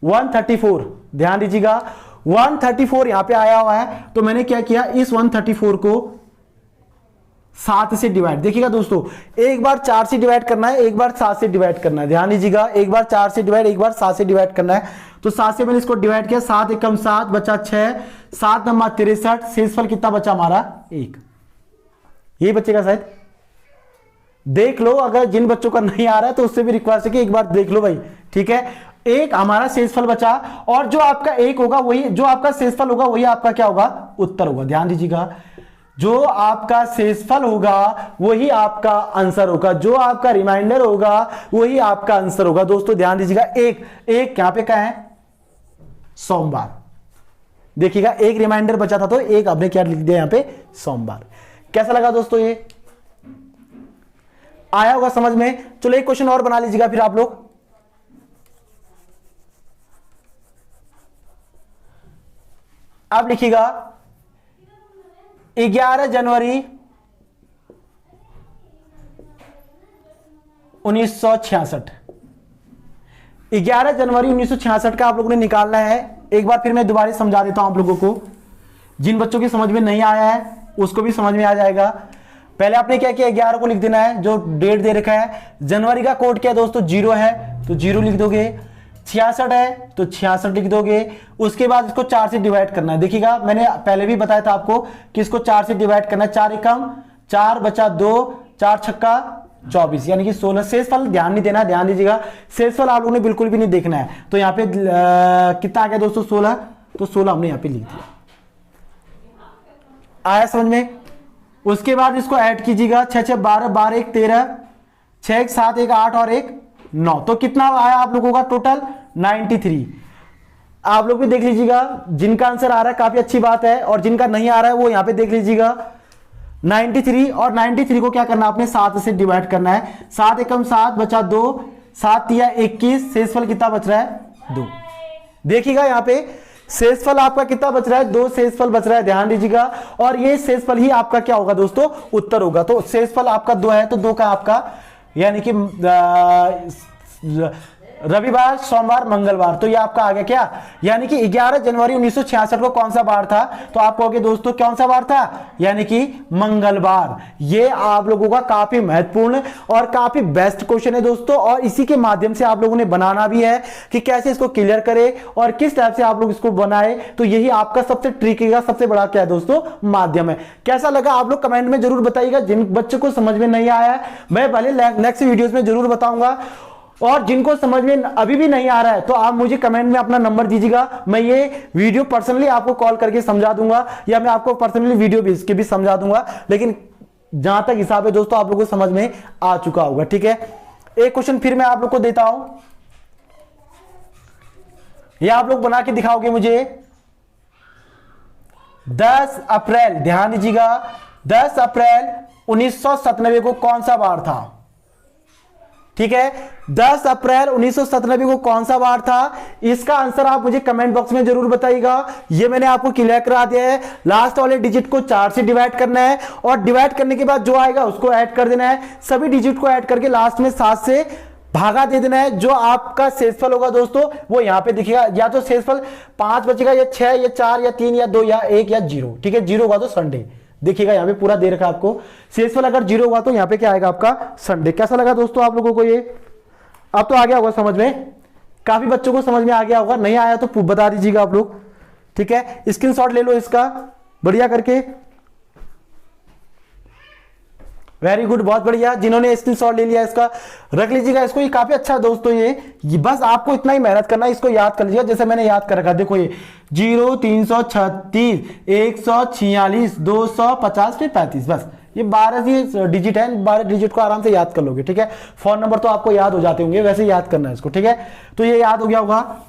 134। ध्यान दीजिएगा 134 यहां पे आया हुआ है, तो मैंने क्या किया, इस 134 को 7 से डिवाइड। देखिएगा दोस्तों, एक बार 4 से डिवाइड करना है, एक बार 7 से डिवाइड करना है। ध्यान दीजिएगा, एक बार 4 से डिवाइड, एक बार 7 से डिवाइड करना है। तो 7 से मैंने इसको डिवाइड किया, 7 एकम 7, बचा 6, 7 नंबर 63, शेषफल कितना बचा हमारा 1। यही बचेगा शायद, देख लो, अगर जिन बच्चों का नहीं आ रहा है तो उससे भी रिक्वेस्ट है कि एक बार देख लो भाई। ठीक है, 1 हमारा शेषफल बचा, और जो आपका 1 होगा वही, जो आपका शेषफल होगा वही आपका क्या होगा, उत्तर होगा। ध्यान दीजिएगा, जो आपका शेषफल होगा वही आपका आंसर होगा, जो आपका रिमाइंडर होगा वही आपका आंसर होगा। दोस्तों ध्यान दीजिएगा, एक यहां पे क्या है, सोमवार। देखिएगा, एक रिमाइंडर बचा था तो एक आपने क्या लिख दिया यहां पे, सोमवार। कैसा लगा दोस्तों, ये आया होगा समझ में। चलो एक क्वेश्चन और बना लीजिएगा फिर आप लोग। आप लिखिएगा 11 जनवरी 1966। 11 जनवरी 1966 का आप लोगों ने निकालना है। एक बार फिर मैं दोबारा समझा देता हूं आप लोगों को, जिन बच्चों की समझ में नहीं आया है उसको भी समझ में आ जाएगा। पहले आपने क्या किया, 11 को लिख देना है, जो डेट दे रखा है। जनवरी का कोड क्या है दोस्तों, 0 है, तो 0 लिख दोगे। 66 है तो 66 लिख दोगे। उसके बाद इसको 4 से डिवाइड करना है। देखिएगा, मैंने पहले भी बताया था आपको कि इसको 4 से डिवाइड करना है। 4 एकम 4, बचा 2, 4 छक्का 24, यानी कि 16। शेषफल ध्यान नहीं देना, ध्यान दीजिएगा, शेषफल आप लोगों ने बिल्कुल भी नहीं देखना है। तो यहाँ पे कितना आ गया दोस्तों, 16, तो 16 हमने यहाँ पे लिख दिया। आया समझ में। उसके बाद इसको ऐड कीजिएगा, 6 6 12, 12 1 13, 6 1 7 1 8 और 1 9, तो कितना आया आप लोगों का टोटल 93। आप लोग भी देख लीजिएगा, जिनका आंसर आ रहा है काफी अच्छी बात है, और जिनका नहीं आ रहा है वो यहां पे देख लीजिएगा 93। और 93 को क्या करना है, आपने 7 से डिवाइड करना है। 7 एकम 7, बचा 2, 7 तिया 21, शेषफल कितना बच रहा है 2। देखिएगा यहाँ पे शेषफल आपका कितना बच रहा है, 2 शेषफल बच रहा है, ध्यान दीजिएगा। और ये शेषफल ही आपका क्या होगा दोस्तों, उत्तर होगा। तो शेषफल आपका 2 है, तो 2 का आपका यानी कि रविवार, सोमवार, मंगलवार। तो ये आपका आ गया क्या, यानी कि 11 जनवरी 1966 को कौन सा बार था? तो आप कहोगे दोस्तों कौन सा बार था, यानी कि मंगलवार। ये आप लोगों का काफी महत्वपूर्ण और काफी बेस्ट क्वेश्चन है दोस्तों, और इसी के माध्यम से आप लोगों ने बनाना भी है कि कैसे इसको क्लियर करें और किस टाइप से आप लोग इसको बनाए। तो यही आपका सबसे ट्रिकी का सबसे बड़ा क्या है दोस्तों, माध्यम है। कैसा लगा आप लोग कमेंट में जरूर बताइएगा। जिन बच्चों को समझ में नहीं आया है मैं पहले नेक्स्ट वीडियोस में जरूर बताऊंगा, और जिनको समझ में अभी भी नहीं आ रहा है तो आप मुझे कमेंट में अपना नंबर दीजिएगा, मैं ये वीडियो पर्सनली आपको कॉल करके समझा दूंगा, या मैं आपको पर्सनली वीडियो भेज के भी समझा दूंगा। लेकिन जहां तक हिसाब है दोस्तों आप लोगों को समझ में आ चुका होगा। ठीक है, एक क्वेश्चन फिर मैं आप लोग को देता हूं, ये आप लोग बना के दिखाओगे मुझे। 10 अप्रैल, ध्यान दीजिएगा, 10 अप्रैल 1997 को कौन सा वार था? ठीक है, 10 अप्रैल 1997 को कौन सा वार था? इसका आंसर आप मुझे कमेंट बॉक्स में जरूर बताइएगा। ये मैंने आपको क्लियर करा दिया है। लास्ट वाले डिजिट को 4 से डिवाइड करना है, और डिवाइड करने के बाद जो आएगा उसको ऐड कर देना है। सभी डिजिट को ऐड करके लास्ट में 7 से भागा दे देना है। जो आपका शेषफल होगा दोस्तों वो यहां पे दिखेगा, या तो शेषफल 5 बचेगा, या 6, या 4, या 3, या 2, या 1, या 0। ठीक है, 0 होगा तो संडे, देखिएगा यहां पे पूरा दे रखा आपको। शेषफल अगर 0 हुआ तो यहां पे क्या आएगा आपका, संडे। कैसा लगा दोस्तों आप लोगों को ये? अब तो आ गया होगा समझ में, काफी बच्चों को समझ में आ गया होगा, नहीं आया तो बता दीजिएगा आप लोग। ठीक है, स्क्रीनशॉट ले लो इसका बढ़िया करके। वेरी गुड, बहुत बढ़िया। जिन्होंने स्क्रीनशॉट ले लिया इसका रख लीजिएगा इसको, ये काफी अच्छा दोस्तों। ये बस आपको इतना ही मेहनत करना है, इसको याद कर लीजिएगा जैसे मैंने याद कर रखा। देखो ये 0, 336, 146, 250, फिर 35, बस ये 12 डिजिट है। 12 डिजिट को आराम से याद कर लोगे। ठीक है, फोन नंबर तो आपको याद हो जाते होंगे, वैसे याद करना है इसको। ठीक है, तो ये याद हो गया होगा।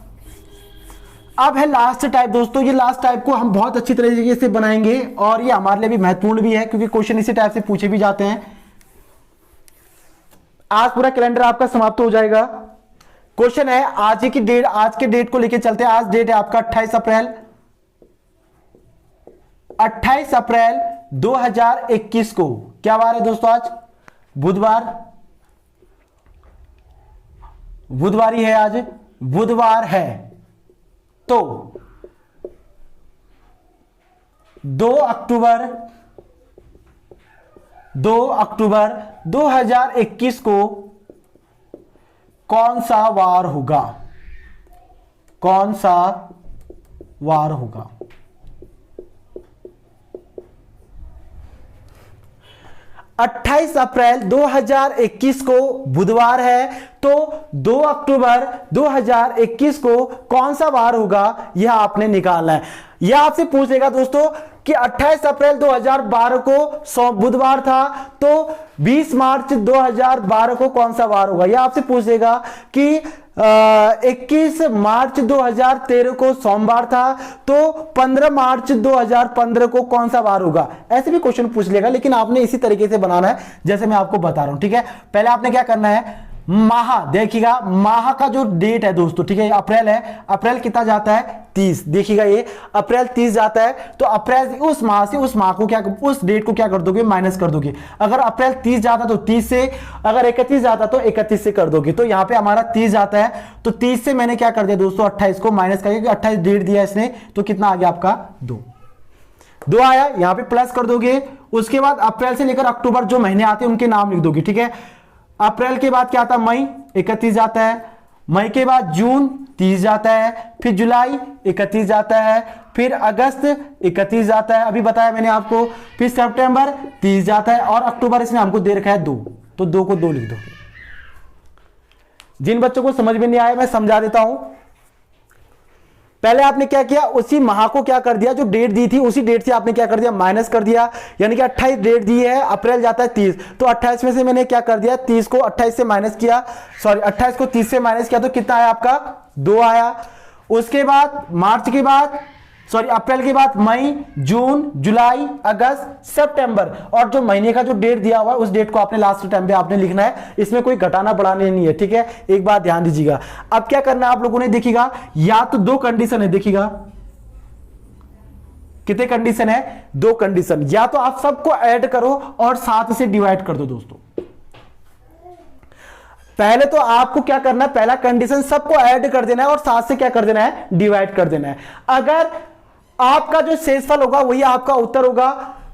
अब है लास्ट टाइप दोस्तों। ये लास्ट टाइप को हम बहुत अच्छी तरीके से बनाएंगे, और ये हमारे लिए भी महत्वपूर्ण भी है क्योंकि क्वेश्चन इसी टाइप से पूछे भी जाते हैं। आज पूरा कैलेंडर आपका समाप्त हो जाएगा। क्वेश्चन है आज की डेट, आज के डेट को लेके चलते हैं। आज डेट है आपका 28 अप्रैल, 28 अप्रैल 2021 को क्या वार है दोस्तों? आज बुधवार, बुधवारी है, आज बुधवार है। तो 2 अक्टूबर 2021 को कौन सा वार होगा? कौन सा वार होगा? 28 अप्रैल 2021 को बुधवार है, तो 2 अक्टूबर 2021 को कौन सा वार होगा यह आपने निकालना है। यह आपसे पूछेगा दोस्तों कि 28 अप्रैल 2012 को बुधवार था, तो 20 मार्च 2012 को कौन सा वार होगा। यह आपसे पूछेगा कि 21 मार्च 2013 को सोमवार था, तो 15 मार्च 2015 को कौन सा वार होगा। ऐसे भी क्वेश्चन पूछ लेगा, लेकिन आपने इसी तरीके से बनाना है जैसे मैं आपको बता रहा हूं। ठीक है, पहले आपने क्या करना है, माह देखिएगा, माह का जो डेट है दोस्तों, ठीक है, अप्रैल है, अप्रैल कितना जाता है 30, देखिएगा ये अप्रैल 30 जाता है, तो अप्रैल उस माह से उस माह को क्या, उस डेट को क्या कर दोगे, माइनस कर दोगे। अगर अप्रैल 30 जाता तो 30 से, अगर 31 जाता तो 31 से कर दोगे। तो यहां पे हमारा 30 जाता है, तो 30 से मैंने क्या कर दिया दोस्तों 28 को माइनस करके, 28 डेट दिया इसने, तो कितना आ गया आपका 2 आया, यहां पे प्लस कर दोगे। उसके बाद अप्रैल से लेकर अक्टूबर जो महीने आते हैं उनके नाम लिख दोगे। ठीक है, अप्रैल के बाद क्या आता है, मई 31 जाता है, मई के बाद जून 30 जाता है, फिर जुलाई 31 जाता है, फिर अगस्त 31 जाता है, अभी बताया मैंने आपको, फिर सितंबर 30 जाता है, और अक्टूबर इसने हमको दे रखा है 2, तो 2 को 2 लिख दो। जिन बच्चों को समझ में नहीं आया मैं समझा देता हूं। पहले आपने क्या किया, उसी माह को क्या कर दिया, जो डेट दी थी उसी डेट से आपने क्या कर दिया, माइनस कर दिया। यानी कि 28 डेट दी है, अप्रैल जाता है 30, तो 28 में से मैंने क्या कर दिया, 30 को 28 से माइनस किया, सॉरी 28 को 30 से माइनस किया, तो कितना आया आपका 2 आया। उसके बाद मार्च के बाद, सॉरी अप्रैल के बाद मई, जून, जुलाई, अगस्त, सितंबर, और जो महीने का जो डेट दिया हुआ है उस डेट को आपने लास्ट टाइम पे आपने लिखना है, इसमें कोई घटाना बढ़ाने नहीं है। ठीक है, एक बात ध्यान दीजिएगा। अब क्या करना है आप लोगों ने, देखिएगा या तो 2 कंडीशन है, देखिएगा कितने कंडीशन है, 2 कंडीशन, या तो आप सबको ऐड करो और 7 से डिवाइड कर दो दोस्तों। पहले तो आपको क्या करना है, पहला कंडीशन सबको ऐड कर देना है और 7 से क्या कर देना है, डिवाइड कर देना है। अगर आपका जो शेषफल होगा वही आपका उत्तर होगा,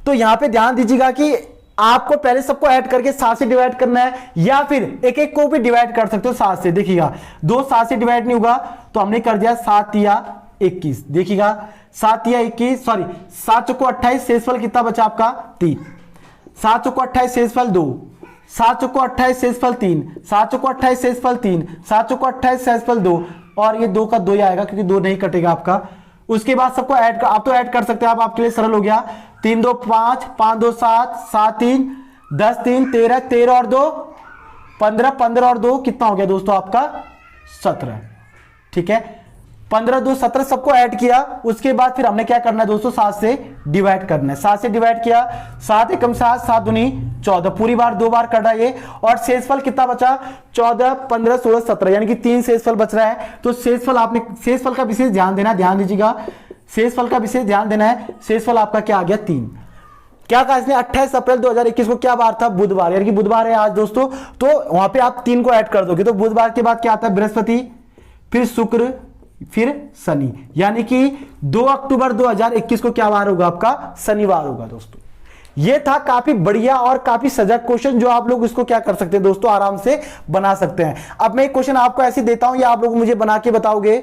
तो यहां पे ध्यान दीजिएगा कि आपको पहले सबको ऐड करके 7 से डिवाइड करना है, या फिर एक एक को भी डिवाइड कर सकते हो 7 से। देखिएगा 2 7 से डिवाइड नहीं होगा, तो हमने कर दिया 7 या 21। देखिएगा 7 या 21, सॉरी 7 चौको 28, शेषफल कितना बचा आपका 3। 7 चौको 28 शेषफल 2, 7 चौको 28 शेषफल 3, 7 चौको 28 शेषफल 3, 7 चौको 28 शेषफल 2, और ये 2 का 2 ही आएगा क्योंकि 2 नहीं कटेगा आपका। उसके बाद सबको ऐड कर, आप तो ऐड कर सकते हैं, आपके लिए सरल हो गया। 3 2 5, 5 2 7, 7 3 10, 3 13, 13 और 2 15, 15 और 2 कितना हो गया दोस्तों आपका 17। ठीक है, 15 2 17 सबको ऐड किया। उसके बाद फिर हमने क्या करना है दोस्तों, 7 से डिवाइड करना है। 7 से डिवाइड किया, 7 एकम 7, 7 दूनी 14, पूरी बार 2 बार कटा ये, और शेषफल कितना बचा 14 15 16 17, यानी कि 3 शेषफल बच रहा है। तो शेषफल आपने, शेषफल का विशेष ध्यान देना है, ध्यान दीजिएगा, शेषफल का विशेष ध्यान देना है। शेषफल आपका क्या आ गया 3। क्या कहा इसने, 28 अप्रैल 2021 को क्या बार था, बुधवार, यानी कि बुधवार है आज दोस्तों। तो वहां पे आप 3 को ऐड कर दोगे तो बुधवार के बाद क्या आता है, बृहस्पति, फिर शुक्र, फिर शनि, यानी कि 2 अक्टूबर 2021 को क्या वार होगा आपका, शनिवार होगा दोस्तों। ये था काफी बढ़िया और काफी सजग क्वेश्चन, जो आप लोग इसको क्या कर सकते हैं दोस्तों, आराम से बना सकते हैं। अब मैं एक क्वेश्चन आपको ऐसे देता हूं, या आप लोग मुझे बना के बताओगे।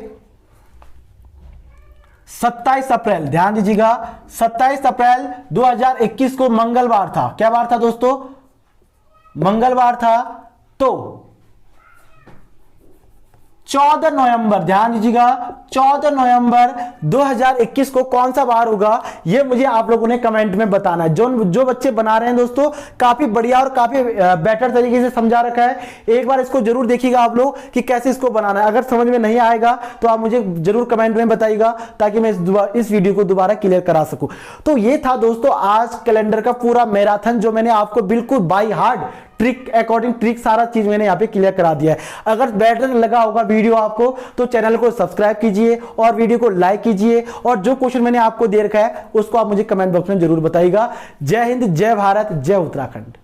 27 अप्रैल, ध्यान दीजिएगा, 27 अप्रैल 2021 को मंगलवार था। क्या वार था दोस्तों, मंगलवार था। तो 14 नवंबर, ध्यान दीजिएगा, 14 नवंबर 2021 को कौन सा वार होगा, ये मुझे आप लोगों ने कमेंट में बताना है। जो बच्चे बना रहे हैं दोस्तों, काफी बढ़िया और काफी बेटर तरीके से समझा रखा है। एक बार इसको जरूर देखिएगा आप लोग कि कैसे इसको बनाना है। अगर समझ में नहीं आएगा तो आप मुझे जरूर कमेंट में बताइएगा, ताकि मैं इस वीडियो को दोबारा क्लियर करा सकूं। तो ये था दोस्तों आज कैलेंडर का पूरा मैराथन, जो मैंने आपको बिल्कुल by heart, trick according trick, सारा चीज मैंने यहाँ पे क्लियर करा दिया है। अगर बेटर लगा होगा वीडियो आपको, तो चैनल को सब्सक्राइब कीजिए और वीडियो को लाइक कीजिए, और जो क्वेश्चन मैंने आपको दे रखा है उसको आप मुझे कमेंट बॉक्स में जरूर बताइएगा। जय हिंद, जय भारत, जय उत्तराखंड।